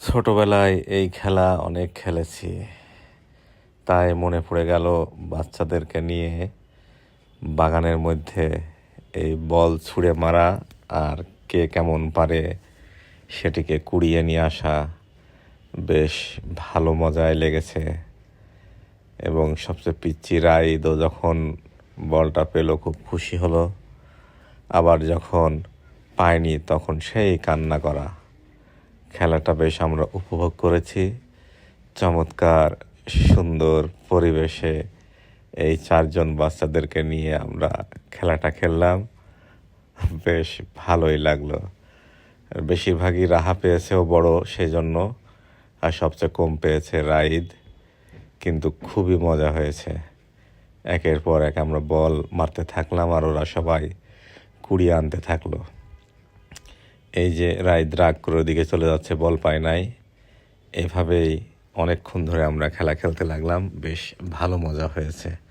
ছোটবেলায় এই খেলা অনেক খেলেছি। তাই মনে পড়ে গেল বাচ্চাদেরকে নিয়ে বাগানের মধ্যে এই বল ছুঁড়ে মারা আর কে কেমন পারে সেটিকে কুড়িয়ে নিয়ে আসা। বেশ ভালো মজায় লেগেছে এবং সবচেয়ে পিচ্চি রাইদও যখন বলটা পেল খুব খুশি হলো। আবার যখন পায়নি তখন সেই কান্না করা। খেলাটা বেশ আমরা উপভোগ করেছি। চমৎকার সুন্দর পরিবেশে এই চারজন বাচ্চাদেরকে নিয়ে আমরা খেলাটা খেললাম। বেশ ভালোই লাগলো। বেশিরভাগই রাহা পেয়েছেও বড় সেজন্য, আর সবচেয়ে কম পেয়েছে রাইদ। কিন্তু খুবই মজা হয়েছে। একের পর এক আমরা বল মারতে থাকলাম আর ওরা সবাই কুড়িয়ে আনতে থাকলো। এই যে রাইদ রাগ করে ওদিকে চলে যাচ্ছে, বল পায় নাই। এভাবেই অনেকক্ষণ ধরে আমরা খেলা খেলতে লাগলাম। বেশ ভালো মজা হয়েছে।